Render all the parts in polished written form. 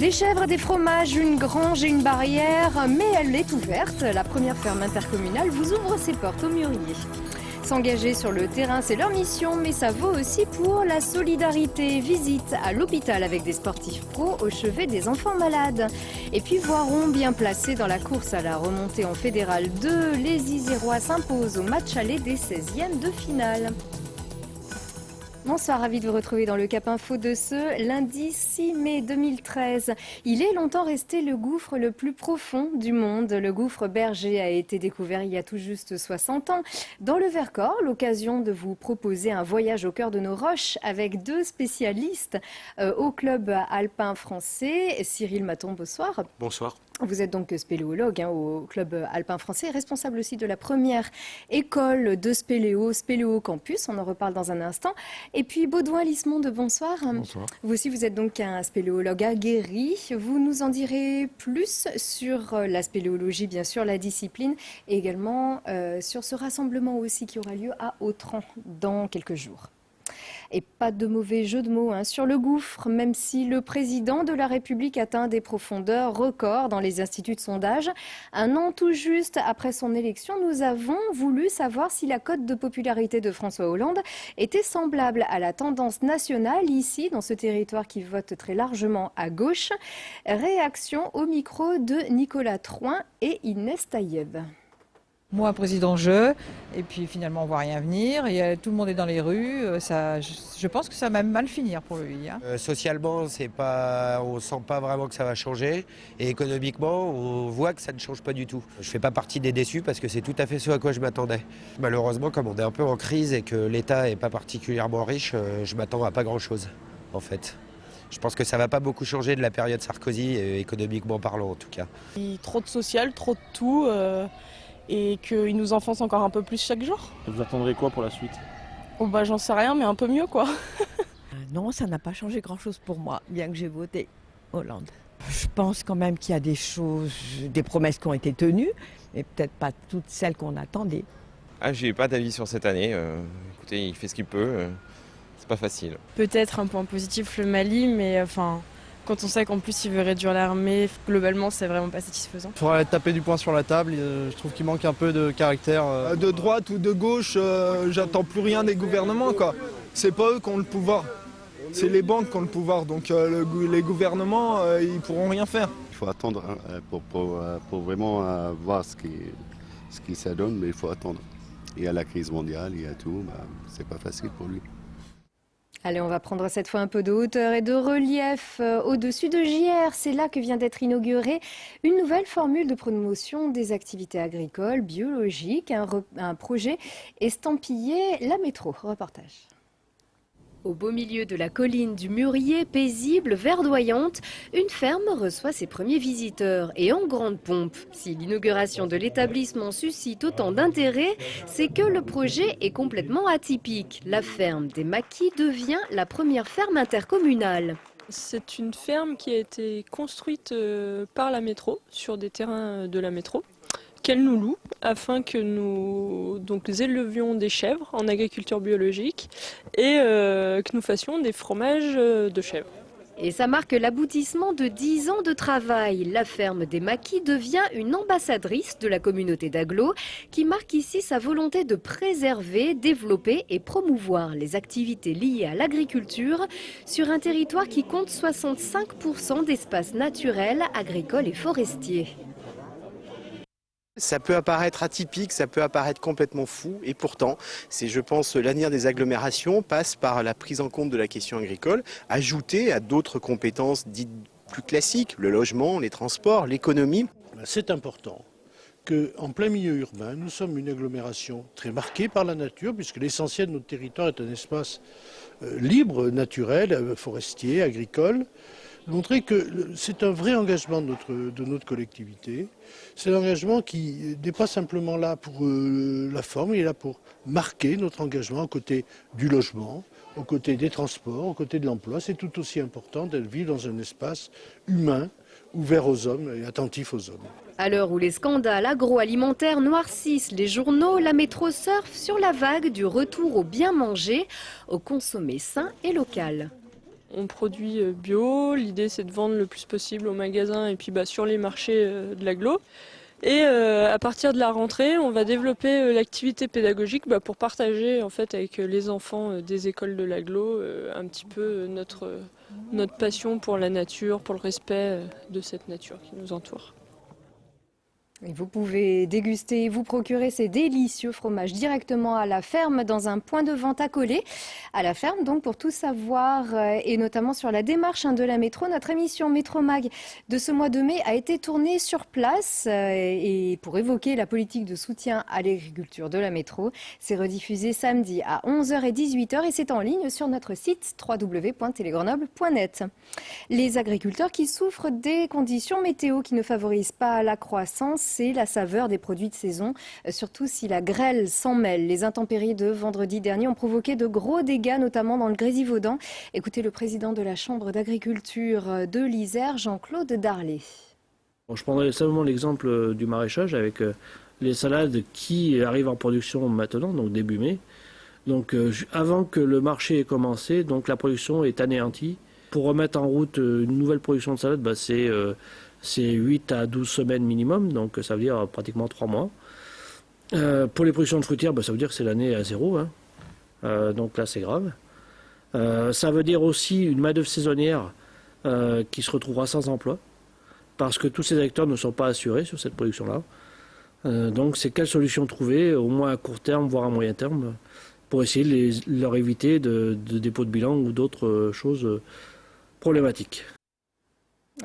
Des chèvres, des fromages, une grange et une barrière, mais elle est ouverte. La première ferme intercommunale vous ouvre ses portes au Mûrier. S'engager sur le terrain, c'est leur mission, mais ça vaut aussi pour la solidarité. Visite à l'hôpital avec des sportifs pros au chevet des enfants malades. Et puis Voiron bien placé dans la course à la remontée en Fédéral 2. Les Isérois s'imposent au match aller des 16e de finale. Bonsoir, ravi de vous retrouver dans le Cap Info de ce lundi 6 mai 2013. Il est longtemps resté le gouffre le plus profond du monde. Le gouffre Berger a été découvert il y a tout juste 60 ans dans le Vercors. L'occasion de vous proposer un voyage au cœur de nos roches avec deux spécialistes au club alpin français. Cyril Maton, bonsoir. Bonsoir. Vous êtes donc spéléologue au club alpin français, responsable aussi de la première école de Spéléo Campus. On en reparle dans un instant. Et puis Baudouin Lismonde, bonsoir. Bonsoir. Vous aussi, vous êtes donc un spéléologue aguerri. Vous nous en direz plus sur la spéléologie, bien sûr, la discipline, et également sur ce rassemblement aussi qui aura lieu à Autran dans quelques jours. Et pas de mauvais jeu de mots sur le gouffre, même si le président de la République atteint des profondeurs records dans les instituts de sondage. Un an tout juste après son élection, nous avons voulu savoir si la cote de popularité de François Hollande était semblable à la tendance nationale ici, dans ce territoire qui vote très largement à gauche. Réaction au micro de Nicolas Troin et Inès Taïeb. Moi, président, et puis finalement on voit rien venir, et tout le monde est dans les rues, je pense que ça va même mal finir pour lui. Socialement, on sent pas vraiment que ça va changer, et économiquement, on voit que ça ne change pas du tout. Je fais pas partie des déçus parce que c'est tout à fait ce à quoi je m'attendais. Malheureusement, comme on est un peu en crise et que l'État est pas particulièrement riche, je m'attends à pas grand-chose, en fait. Je pense que ça va pas beaucoup changer de la période Sarkozy, économiquement parlant en tout cas. Trop de social, trop de tout. Et qu'il nous enfonce encore un peu plus chaque jour. Vous attendrez quoi pour la suite? J'en sais rien, mais un peu mieux quoi. Non, ça n'a pas changé grand-chose pour moi, bien que j'ai voté Hollande. Je pense quand même qu'il y a des choses, des promesses qui ont été tenues, mais peut-être pas toutes celles qu'on attendait. J'ai pas d'avis sur cette année. Écoutez, il fait ce qu'il peut. C'est pas facile. Peut-être un point positif le Mali, mais quand on sait qu'en plus il veut réduire l'armée, globalement c'est vraiment pas satisfaisant. Il faudrait taper du poing sur la table, je trouve qu'il manque un peu de caractère. De droite ou de gauche, j'attends plus rien des gouvernements quoi. C'est pas eux qui ont le pouvoir, c'est les banques qui ont le pouvoir, donc les gouvernements ils pourront rien faire. Il faut attendre pour vraiment voir ce qui ça donne, mais il faut attendre. Il y a la crise mondiale, il y a tout, c'est pas facile pour lui. Allez, on va prendre cette fois un peu de hauteur et de relief au-dessus de JR. C'est là que vient d'être inaugurée une nouvelle formule de promotion des activités agricoles biologiques, un projet estampillé La Métro. Reportage. Au beau milieu de la colline du Mûrier, paisible, verdoyante, une ferme reçoit ses premiers visiteurs et en grande pompe. Si l'inauguration de l'établissement suscite autant d'intérêt, c'est que le projet est complètement atypique. La ferme des Maquis devient la première ferme intercommunale. C'est une ferme qui a été construite par la métro, sur des terrains de la métro, qu'elle nous loue afin que nous élevions des chèvres en agriculture biologique et que nous fassions des fromages de chèvres. Et ça marque l'aboutissement de 10 ans de travail. La ferme des Maquis devient une ambassadrice de la communauté d'Aglo qui marque ici sa volonté de préserver, développer et promouvoir les activités liées à l'agriculture sur un territoire qui compte 65% d'espaces naturels, agricoles et forestiers. Ça peut apparaître atypique, ça peut apparaître complètement fou, et pourtant, je pense, l'avenir des agglomérations passe par la prise en compte de la question agricole, ajoutée à d'autres compétences dites plus classiques, le logement, les transports, l'économie. C'est important qu'en plein milieu urbain, nous sommes une agglomération très marquée par la nature, puisque l'essentiel de notre territoire est un espace libre, naturel, forestier, agricole. Montrer que c'est un vrai engagement de notre collectivité. C'est un engagement qui n'est pas simplement là pour la forme, il est là pour marquer notre engagement aux côtés du logement, aux côtés des transports, aux côtés de l'emploi. C'est tout aussi important de vivre dans un espace humain, ouvert aux hommes et attentif aux hommes. À l'heure où les scandales agroalimentaires noircissent les journaux, la métro surfe sur la vague du retour au bien manger, au consommé sain et local. on produit bio. L'idée, c'est de vendre le plus possible au magasin et puis sur les marchés de l'agglo. Et à partir de la rentrée, on va développer l'activité pédagogique pour partager en fait avec les enfants des écoles de l'agglo un petit peu notre passion pour la nature, pour le respect de cette nature qui nous entoure. Et vous pouvez déguster et vous procurer ces délicieux fromages directement à la ferme dans un point de vente accolé à la ferme. Donc pour tout savoir et notamment sur la démarche de la métro, notre émission Métro Mag de ce mois de mai a été tournée sur place et pour évoquer la politique de soutien à l'agriculture de la métro. C'est rediffusé samedi à 11h et 18h et c'est en ligne sur notre site www.telegrenoble.net. Les agriculteurs qui souffrent des conditions météo qui ne favorisent pas la croissance et la saveur des produits de saison, surtout si la grêle s'en mêle. Les intempéries de vendredi dernier ont provoqué de gros dégâts, notamment dans le Grésivaudan. Écoutez le président de la Chambre d'agriculture de l'Isère, Jean-Claude Darlet. Je prendrai simplement l'exemple du maraîchage avec les salades qui arrivent en production maintenant, donc début mai. Donc avant que le marché ait commencé, donc la production est anéantie. Pour remettre en route une nouvelle production de salade, c'est 8 à 12 semaines minimum, donc ça veut dire pratiquement 3 mois. Pour les productions de fruitières, ça veut dire que c'est l'année à zéro, donc là c'est grave. Ça veut dire aussi une main-d'œuvre saisonnière qui se retrouvera sans emploi, parce que tous ces acteurs ne sont pas assurés sur cette production-là. Donc c'est quelle solution trouver, au moins à court terme, voire à moyen terme, pour essayer de leur éviter de dépôt de bilan ou d'autres choses problématiques.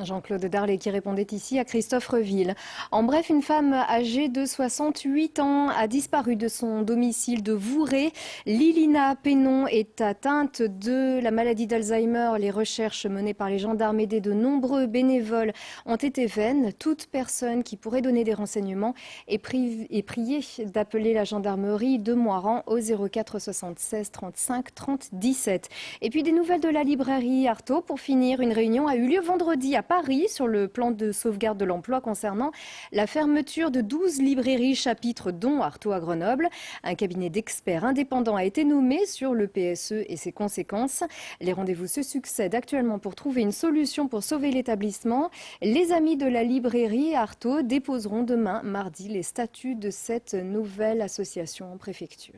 Jean-Claude Darlet qui répondait ici à Christophe Reville. En bref, une femme âgée de 68 ans a disparu de son domicile de Vouré. Lilina Pénon est atteinte de la maladie d'Alzheimer. Les recherches menées par les gendarmes aidés de nombreux bénévoles ont été vaines. Toute personne qui pourrait donner des renseignements est priée d'appeler la gendarmerie de Moirans au 04 76 35 30 17. Et puis des nouvelles de la librairie Artaud. Pour finir, une réunion a eu lieu vendredi à Paris sur le plan de sauvegarde de l'emploi concernant la fermeture de 12 librairies chapitres dont Artaud à Grenoble. Un cabinet d'experts indépendants a été nommé sur le PSE et ses conséquences. Les rendez-vous se succèdent actuellement pour trouver une solution pour sauver l'établissement. Les amis de la librairie Artaud déposeront demain, mardi, les statuts de cette nouvelle association en préfecture.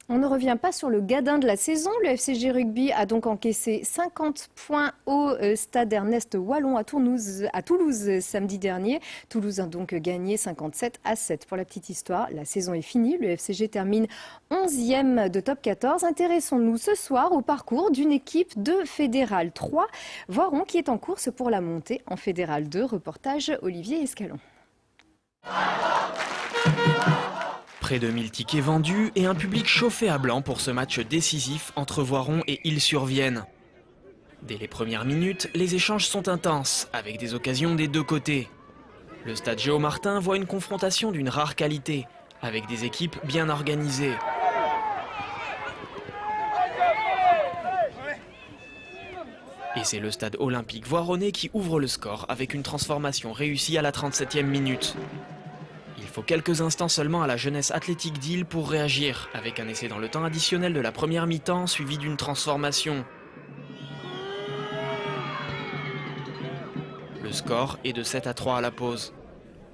On ne revient pas sur le gadin de la saison. Le FCG Rugby a donc encaissé 50 points au stade Ernest Wallon à Toulouse samedi dernier. Toulouse a donc gagné 57-7. Pour la petite histoire, la saison est finie. Le FCG termine 11e de top 14. Intéressons-nous ce soir au parcours d'une équipe de Fédéral 3, Voiron qui est en course pour la montée en Fédéral 2. Reportage Olivier Escalon. Près de 1000 tickets vendus et un public chauffé à blanc pour ce match décisif entre Voiron et Île-sur-Vienne. Dès les premières minutes, les échanges sont intenses, avec des occasions des deux côtés. Le stade Géo-Martin voit une confrontation d'une rare qualité, avec des équipes bien organisées. Et c'est le stade olympique voironnais qui ouvre le score avec une transformation réussie à la 37e minute. Il faut quelques instants seulement à la jeunesse athlétique d'Île pour réagir, avec un essai dans le temps additionnel de la première mi-temps suivi d'une transformation. Le score est de 7-3 à la pause.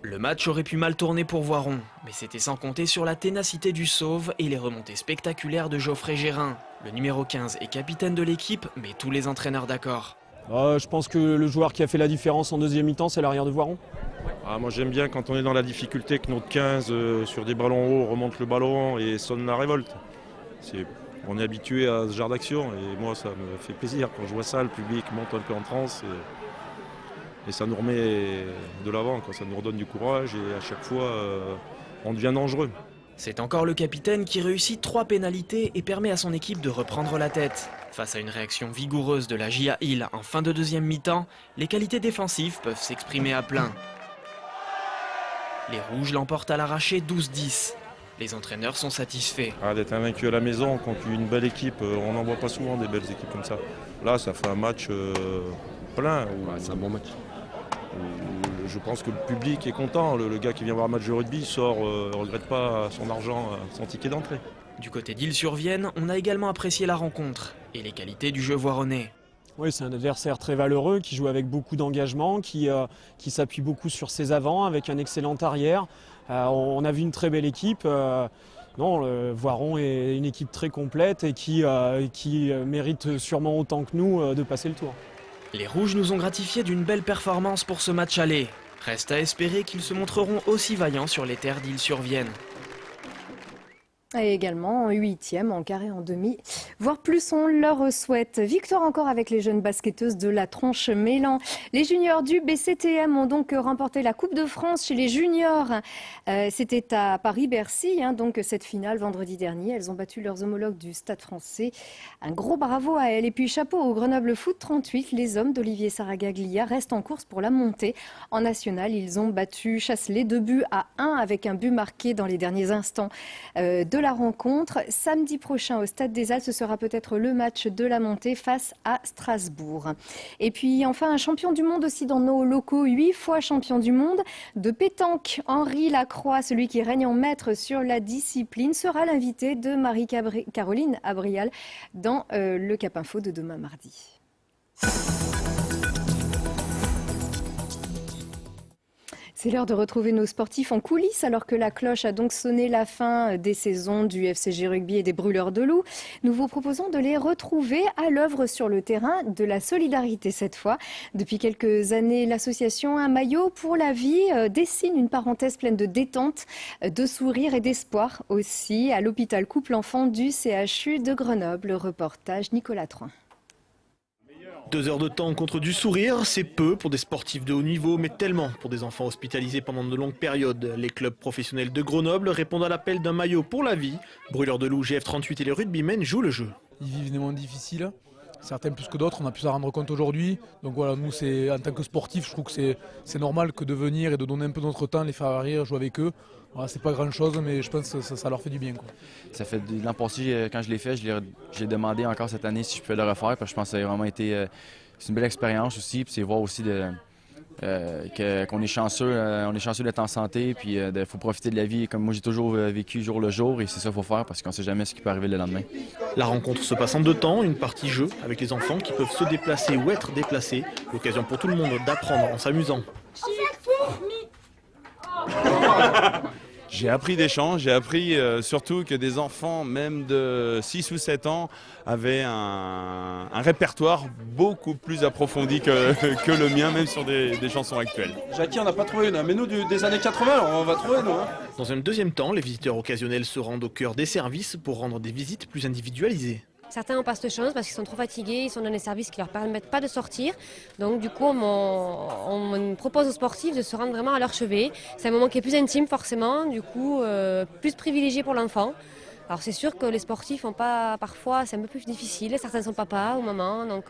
Le match aurait pu mal tourner pour Voiron, mais c'était sans compter sur la ténacité du Sauve et les remontées spectaculaires de Geoffrey Gérin. Le numéro 15 est capitaine de l'équipe, mais tous les entraîneurs d'accord. Je pense que le joueur qui a fait la différence en deuxième mi-temps, c'est l'arrière de Voiron. Moi j'aime bien quand on est dans la difficulté que notre 15 sur des ballons hauts remonte le ballon et sonne la révolte. On est habitué à ce genre d'action et moi ça me fait plaisir quand je vois ça, le public monte un peu en transe et ça nous remet de l'avant, ça nous redonne du courage et à chaque fois on devient dangereux. C'est encore le capitaine qui réussit 3 pénalités et permet à son équipe de reprendre la tête. Face à une réaction vigoureuse de la JA Île en fin de deuxième mi-temps, les qualités défensives peuvent s'exprimer à plein. Les Rouges l'emportent à l'arraché 12-10. Les entraîneurs sont satisfaits. D'être invaincu à la maison contre une belle équipe, on n'en voit pas souvent des belles équipes comme ça. Là, ça fait un match plein. C'est un bon match. Je pense que le public est content. Le gars qui vient voir un match de rugby sort, ne regrette pas son argent, son ticket d'entrée. Du côté d'Ille-sur-Vienne, on a également apprécié la rencontre et les qualités du jeu voironnais. Oui, c'est un adversaire très valeureux qui joue avec beaucoup d'engagement, qui s'appuie beaucoup sur ses avants avec un excellent arrière. On a vu une très belle équipe. Le Voiron est une équipe très complète et qui mérite sûrement autant que nous de passer le tour. Les Rouges nous ont gratifié d'une belle performance pour ce match aller. Reste à espérer qu'ils se montreront aussi vaillants sur les terres d'Ille-sur-Vienne. Et également en 8e, en quart et en demi, voire plus on leur souhaite. Victoire encore avec les jeunes basketteuses de la Tronche-Mélan. Les juniors du BCTM ont donc remporté la Coupe de France chez les juniors. C'était à Paris-Bercy, donc cette finale vendredi dernier. Elles ont battu leurs homologues du Stade français. Un gros bravo à elles. Et puis chapeau au Grenoble Foot 38. Les hommes d'Olivier Saragaglia restent en course pour la montée. En national, ils ont battu Chasselet 2-1 avec un but marqué dans les derniers instants de la rencontre. Samedi prochain au Stade des Halles, ce sera peut-être le match de la montée face à Strasbourg. Et puis enfin un champion du monde aussi dans nos locaux, 8 fois champion du monde de pétanque. Henri Lacroix, celui qui règne en maître sur la discipline, sera l'invité de Marie-Caroline Abrial dans le Cap Info de demain mardi. C'est l'heure de retrouver nos sportifs en coulisses alors que la cloche a donc sonné la fin des saisons du FCJ Rugby et des Brûleurs de Loups. Nous vous proposons de les retrouver à l'œuvre sur le terrain de la solidarité cette fois. Depuis quelques années, l'association Un maillot pour la vie dessine une parenthèse pleine de détente, de sourire et d'espoir aussi à l'hôpital Couple-Enfants du CHU de Grenoble. Reportage Nicolas Troin. 2 heures de temps contre du sourire, c'est peu pour des sportifs de haut niveau, mais tellement pour des enfants hospitalisés pendant de longues périodes. Les clubs professionnels de Grenoble répondent à l'appel d'un maillot pour la vie. Brûleurs de Loups, GF38 et les rugbymen jouent le jeu. Ils vivent des moments difficiles, certains plus que d'autres, on a pu s'en rendre compte aujourd'hui. Donc voilà, nous, en tant que sportifs, je trouve que c'est normal que de venir et de donner un peu de notre temps, les faire rire, jouer avec eux. Voilà, c'est pas grand chose, mais je pense que ça leur fait du bien, quoi. Ça fait l'an passé, quand je l'ai fait, j'ai demandé encore cette année si je pouvais le refaire, parce que je pense que ça a vraiment été c'est une belle expérience aussi, puis c'est voir aussi qu'on est chanceux, d'être en santé, puis il faut profiter de la vie comme moi j'ai toujours vécu jour le jour, et c'est ça qu'il faut faire parce qu'on ne sait jamais ce qui peut arriver le lendemain. La rencontre se passe en 2 temps, une partie jeu avec les enfants qui peuvent se déplacer ou être déplacés, l'occasion pour tout le monde d'apprendre en s'amusant. J'ai appris des chants, j'ai appris surtout que des enfants, même de 6 ou 7 ans, avaient un répertoire beaucoup plus approfondi que le mien, même sur des chansons actuelles. Jackie, on n'a pas trouvé une, mais nous des années 80, alors on va trouver nous. Dans un deuxième temps, les visiteurs occasionnels se rendent au cœur des services pour rendre des visites plus individualisées. Certains n'ont pas cette chance parce qu'ils sont trop fatigués, ils sont dans des services qui ne leur permettent pas de sortir. Donc du coup, on propose aux sportifs de se rendre vraiment à leur chevet. C'est un moment qui est plus intime forcément, du coup plus privilégié pour l'enfant. Alors c'est sûr que les sportifs ont pas, parfois c'est un peu plus difficile, certains sont papas ou mamans, donc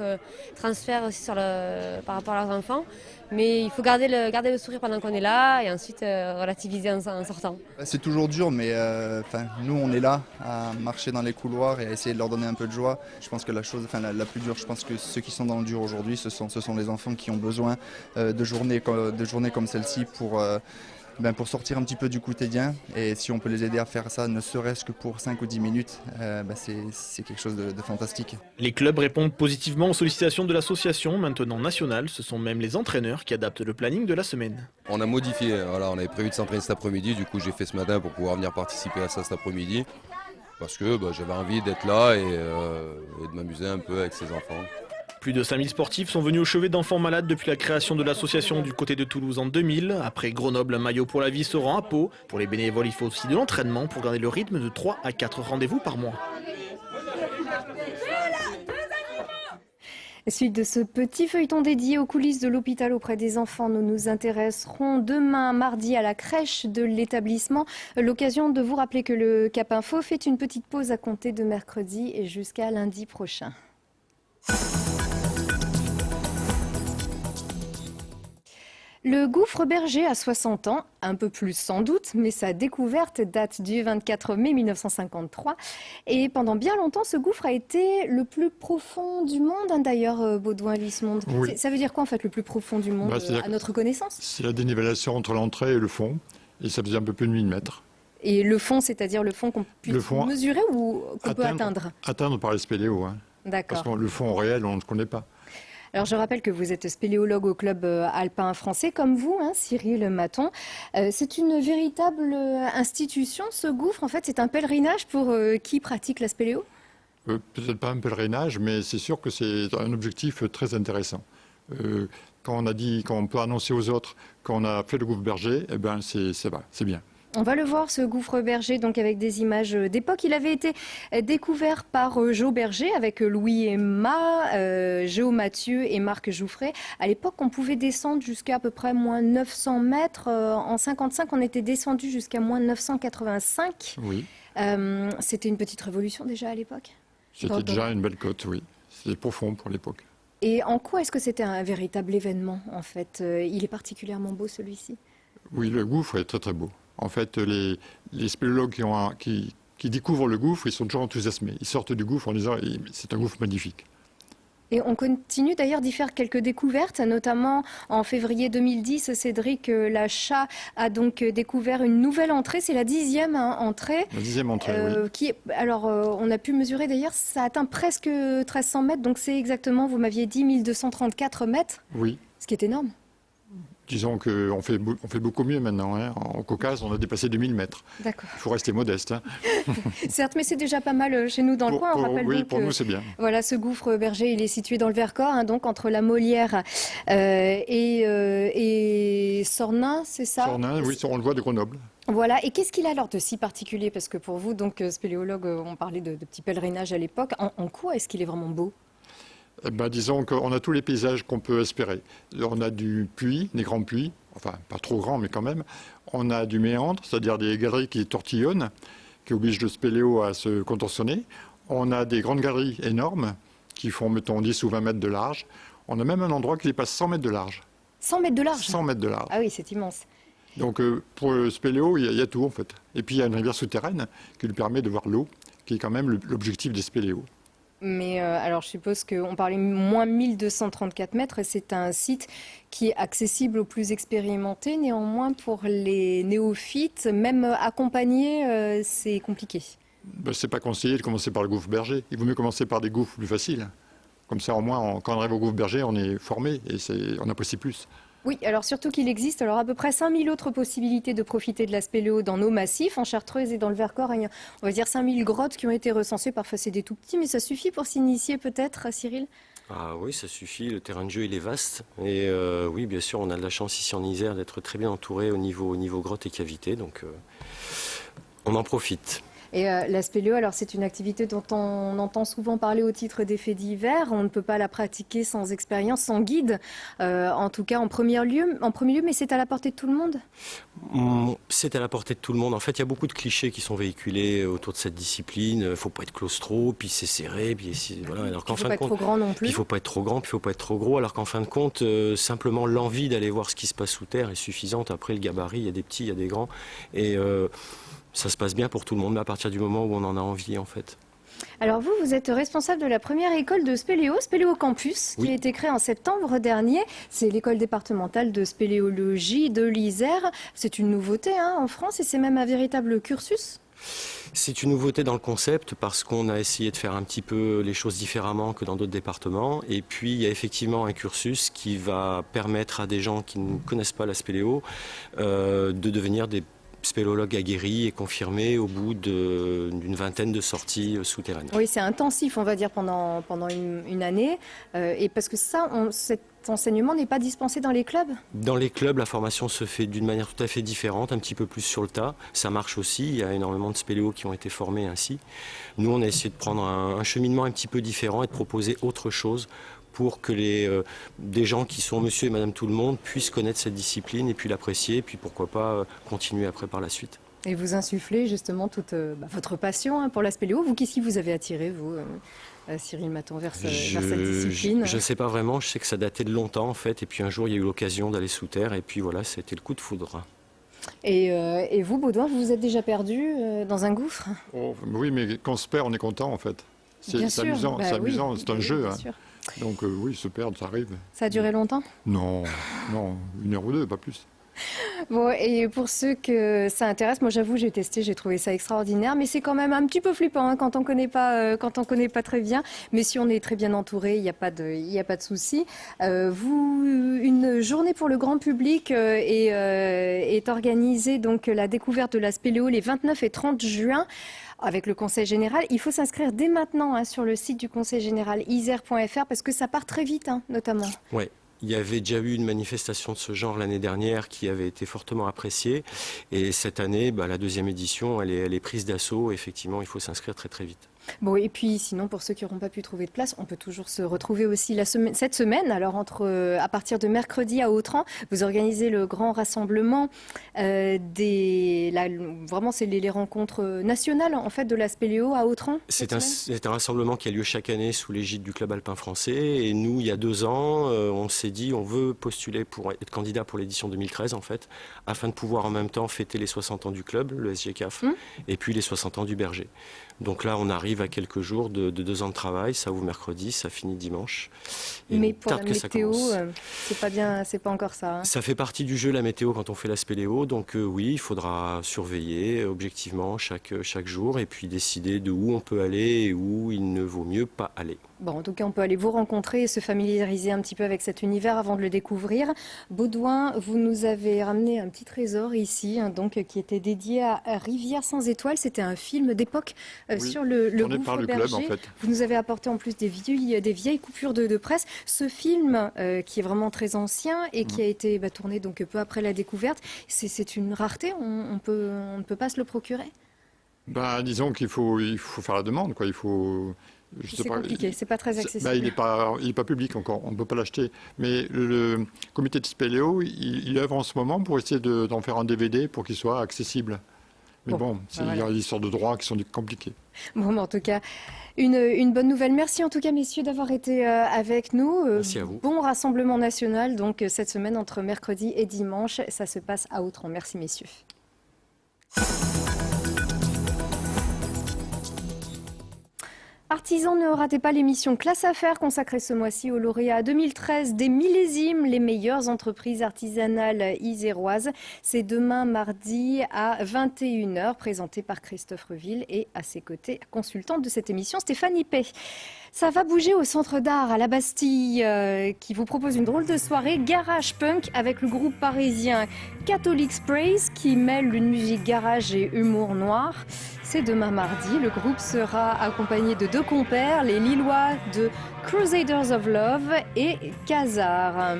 transfert aussi par rapport à leurs enfants. Mais il faut garder le sourire pendant qu'on est là et ensuite relativiser en sortant. C'est toujours dur, mais nous on est là à marcher dans les couloirs et à essayer de leur donner un peu de joie. Je pense que la plus dure, je pense que ceux qui sont dans le dur aujourd'hui, ce sont les enfants qui ont besoin de journées comme celle-ci pour sortir un petit peu du quotidien, et si on peut les aider à faire ça, ne serait-ce que pour 5 ou 10 minutes, c'est quelque chose de fantastique. Les clubs répondent positivement aux sollicitations de l'association, maintenant nationale. Ce sont même les entraîneurs qui adaptent le planning de la semaine. On a modifié, on avait prévu de s'entraîner cet après-midi, du coup j'ai fait ce matin pour pouvoir venir participer à ça cet après-midi, parce que j'avais envie d'être là et de m'amuser un peu avec ces enfants. Plus de 5000 sportifs sont venus au chevet d'enfants malades depuis la création de l'association du côté de Toulouse en 2000. Après Grenoble, un maillot pour la vie se rend à Pau. Pour les bénévoles, il faut aussi de l'entraînement pour garder le rythme de 3 à 4 rendez-vous par mois. Suite de ce petit feuilleton dédié aux coulisses de l'hôpital auprès des enfants, nous nous intéresserons demain mardi à la crèche de l'établissement. L'occasion de vous rappeler que le Cap Info fait une petite pause à compter de mercredi et jusqu'à lundi prochain. Le gouffre berger a 60 ans, un peu plus sans doute, mais sa découverte date du 24 mai 1953. Et pendant bien longtemps, ce gouffre a été le plus profond du monde, d'ailleurs, Baudouin Lismonde. Oui. Ça veut dire quoi, en fait, le plus profond du monde, à notre connaissance? C'est la dénivellation entre l'entrée et le fond, et ça faisait un peu plus de 1000 mètres. Et le fond, c'est-à-dire le fond qu'on puisse mesurer ou qu'on peut atteindre? Atteindre par les spéléos. Hein. D'accord. Parce que le fond réel, on ne le connaît pas. Alors je rappelle que vous êtes spéléologue au club alpin français, comme vous, hein, Cyril Maton. C'est une véritable institution, ce gouffre. En fait, c'est un pèlerinage pour qui pratique la spéléo? Peut-être pas un pèlerinage, mais c'est sûr que c'est un objectif très intéressant. Quand on peut annoncer aux autres qu'on a fait le gouffre berger, eh ben c'est bien. On va le voir, ce gouffre berger, donc avec des images d'époque. Il avait été découvert par Jo Berger avec Louis Emma, Géo Mathieu et Marc Jouffret. À l'époque, on pouvait descendre jusqu'à peu près moins 900 mètres. En 55, on était descendu jusqu'à moins 985. Oui. C'était une petite révolution déjà à l'époque. C'était déjà une belle côte, oui. C'était profond pour l'époque. Et en quoi est-ce que c'était un véritable événement, en fait? Il est particulièrement beau, celui-ci? Oui, le gouffre est très très beau. En fait, les spéléologues qui découvrent le gouffre, ils sont toujours enthousiasmés. Ils sortent du gouffre en disant « c'est un gouffre magnifique ». Et on continue d'ailleurs d'y faire quelques découvertes, notamment en février 2010, Cédric Lachat a donc découvert une nouvelle entrée, c'est la 10e entrée. La 10e entrée, oui. Alors, on a pu mesurer d'ailleurs, ça atteint presque 1300 mètres, donc c'est exactement, vous m'aviez dit, 1234 mètres. Oui. Ce qui est énorme. Disons qu'on fait beaucoup mieux maintenant. Hein. En Caucase, on a dépassé 2000 mètres. D'accord. Il faut rester modeste. Hein. Certes, mais c'est déjà pas mal chez nous dans le coin. On rappelle oui, donc pour nous, c'est bien. Voilà, ce gouffre berger, il est situé dans le Vercors, hein, donc entre la Molière et Sornin, c'est ça? Sornin, oui, on le voit de Grenoble. Voilà, et qu'est-ce qu'il a alors de si particulier? Parce que pour vous, donc spéléologue, on parlait de petits pèlerinages à l'époque. En quoi est-ce qu'il est vraiment beau? Disons qu'on a tous les paysages qu'on peut espérer. On a du puits, des grands puits, enfin pas trop grands mais quand même. On a du méandre, c'est-à-dire des galeries qui tortillonnent, qui obligent le spéléo à se contorsionner. On a des grandes galeries énormes qui font, mettons, 10 ou 20 mètres de large. On a même un endroit qui dépasse 100 mètres de large. 100 mètres de large? 100 mètres de large. Ah oui, c'est immense. Donc pour le spéléo, il y a tout en fait. Et puis il y a une rivière souterraine qui lui permet de voir l'eau, qui est quand même l'objectif des spéléos. Mais alors je suppose qu'on parlait moins 1234 mètres et c'est un site qui est accessible aux plus expérimentés. Néanmoins, pour les néophytes, même accompagnés, c'est compliqué. C'est pas conseillé de commencer par le gouffre berger. Il vaut mieux commencer par des gouffres plus faciles. Comme ça, au moins, quand on arrive au gouffre berger, on est formé et on apprécie plus. Oui, alors surtout qu'il existe alors à peu près 5000 autres possibilités de profiter de la spéléo dans nos massifs, en Chartreuse et dans le Vercors. Il y a, on va dire 5000 grottes qui ont été recensées. Parfois c'est des tout petits, mais ça suffit pour s'initier peut-être, Cyril? Ah oui, ça suffit. Le terrain de jeu, il est vaste. Et oui, bien sûr, on a de la chance ici en Isère d'être très bien entouré au niveau grottes et cavités. Donc on en profite. Et la spéléo, alors c'est une activité dont on entend souvent parler au titre des faits divers. On ne peut pas la pratiquer sans expérience, sans guide, en tout cas en premier lieu, mais c'est à la portée de tout le monde? C'est à la portée de tout le monde. En fait, il y a beaucoup de clichés qui sont véhiculés autour de cette discipline. Il ne faut pas être claustro, puis c'est serré, puis voilà. Alors qu'en fin de compte, il ne faut pas être trop grand non plus. Il ne faut pas être trop grand, puis il ne faut pas être trop gros. Alors qu'en fin de compte, simplement l'envie d'aller voir ce qui se passe sous terre est suffisante. Après, le gabarit, il y a des petits, il y a des grands. Et ça se passe bien pour tout le monde, mais à partir du moment où on en a envie, en fait. Alors vous êtes responsable de la première école de spéléo, Spéléo Campus, qui a été créée en septembre dernier. C'est l'école départementale de spéléologie de l'Isère. C'est une nouveauté en France et c'est même un véritable cursus. C'est une nouveauté dans le concept parce qu'on a essayé de faire un petit peu les choses différemment que dans d'autres départements. Et puis il y a effectivement un cursus qui va permettre à des gens qui ne connaissent pas la spéléo de devenir des spéléologue aguerri et confirmé au bout d'une vingtaine de sorties souterraines. Oui, c'est intensif, on va dire, pendant une année. Et parce que cet enseignement n'est pas dispensé dans les clubs? Dans les clubs, la formation se fait d'une manière tout à fait différente, un petit peu plus sur le tas. Ça marche aussi, il y a énormément de spéléos qui ont été formés ainsi. Nous, on a essayé de prendre un cheminement un petit peu différent et de proposer autre chose pour que des gens qui sont monsieur et madame tout le monde puissent connaître cette discipline et puis l'apprécier, et puis pourquoi pas continuer après par la suite. Et vous insufflez justement toute votre passion pour la spéléo. Vous, qu'est-ce qui vous avez attiré, vous, Cyril Maton, vers cette discipline? Je ne sais pas vraiment, je sais que ça datait de longtemps en fait, et puis un jour il y a eu l'occasion d'aller sous terre, et puis voilà, c'était le coup de foudre. Et vous, Baudouin, vous vous êtes déjà perdu dans un gouffre? Oui, mais quand on se perd, on est content en fait. C'est amusant, c'est un jeu. Donc oui, se perdre, ça arrive. Ça a duré longtemps? Non, 1 heure ou 2, pas plus. Bon, et pour ceux que ça intéresse, moi j'avoue, j'ai testé, j'ai trouvé ça extraordinaire, mais c'est quand même un petit peu flippant hein, quand on connaît pas très bien. Mais si on est très bien entouré, il n'y a pas de souci. Une journée pour le grand public est organisée, donc la découverte de la spéléo les 29 et 30 juin. Avec le Conseil général, il faut s'inscrire dès maintenant hein, sur le site du Conseil général isère.fr parce que ça part très vite, hein, notamment. Oui. Il y avait déjà eu une manifestation de ce genre l'année dernière qui avait été fortement appréciée. Et cette année, la deuxième édition, elle est prise d'assaut. Effectivement, il faut s'inscrire très très vite. Bon, et puis sinon, pour ceux qui n'auront pas pu trouver de place, on peut toujours se retrouver aussi cette semaine. Alors, à partir de mercredi à Autran, vous organisez le grand rassemblement vraiment, c'est les rencontres nationales en fait de la spéléo à Autran. C'est un rassemblement qui a lieu chaque année sous l'égide du club alpin français. Et nous, il y a 2 ans, on s'est dit on veut postuler pour être candidat pour l'édition 2013 en fait, afin de pouvoir en même temps fêter les 60 ans du club, le SGCAF, et puis les 60 ans du Berger. Donc là, on arrive à quelques jours de 2 ans de travail. Ça ouvre mercredi, ça finit dimanche. Et mais pour la météo, c'est pas encore ça. Hein. Ça fait partie du jeu, la météo, quand on fait la spéléo. Donc oui, il faudra surveiller objectivement chaque jour et puis décider de où on peut aller et où il ne vaut mieux pas aller. Bon, en tout cas, on peut aller vous rencontrer et se familiariser un petit peu avec cet univers avant de le découvrir. Baudouin, vous nous avez ramené un petit trésor ici, hein, donc, qui était dédié à Rivière sans étoiles. C'était un film d'époque sur le gouffre berger. Club, en fait. Vous nous avez apporté en plus des vieilles coupures de presse. Ce film, qui est vraiment très ancien et qui a été tourné donc, peu après la découverte, c'est une rareté. On ne peut pas se le procurer. Disons qu'il faut faire la demande, quoi. Il faut... C'est compliqué, c'est pas très accessible. Il n'est pas public encore, on ne peut pas l'acheter. Mais le comité de spéléo, il œuvre en ce moment pour essayer d'en faire un DVD pour qu'il soit accessible. Mais il y a des histoires de droits qui sont compliquées. Bon, en tout cas, une bonne nouvelle. Merci en tout cas, messieurs, d'avoir été avec nous. Merci à vous. Bon rassemblement national, donc cette semaine entre mercredi et dimanche. Ça se passe à Autran. Merci, messieurs. Artisans, ne ratez pas l'émission Classe Affaires consacrée ce mois-ci au lauréat 2013 des millésimes, les meilleures entreprises artisanales iséroises. C'est demain mardi à 21h, présenté par Christophe Reville et à ses côtés, consultante de cette émission, Stéphanie Pay. Ça va bouger au Centre d'Art à la Bastille qui vous propose une drôle de soirée garage punk avec le groupe parisien Catholic Sprays qui mêle une musique garage et humour noir. C'est demain mardi. Le groupe sera accompagné de 2 compères, les Lillois de Crusaders of Love et Khazar.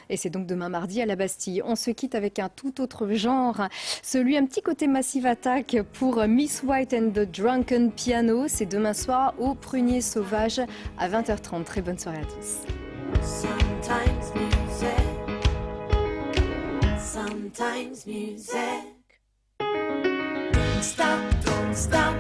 Et c'est donc demain mardi à la Bastille. On se quitte avec un tout autre genre, celui un petit côté Massive Attack pour Miss White and the Drunken Piano. C'est demain soir au Prunier Sauvage à 20h30. Très bonne soirée à tous. Sometimes music. Don't stop, don't stop.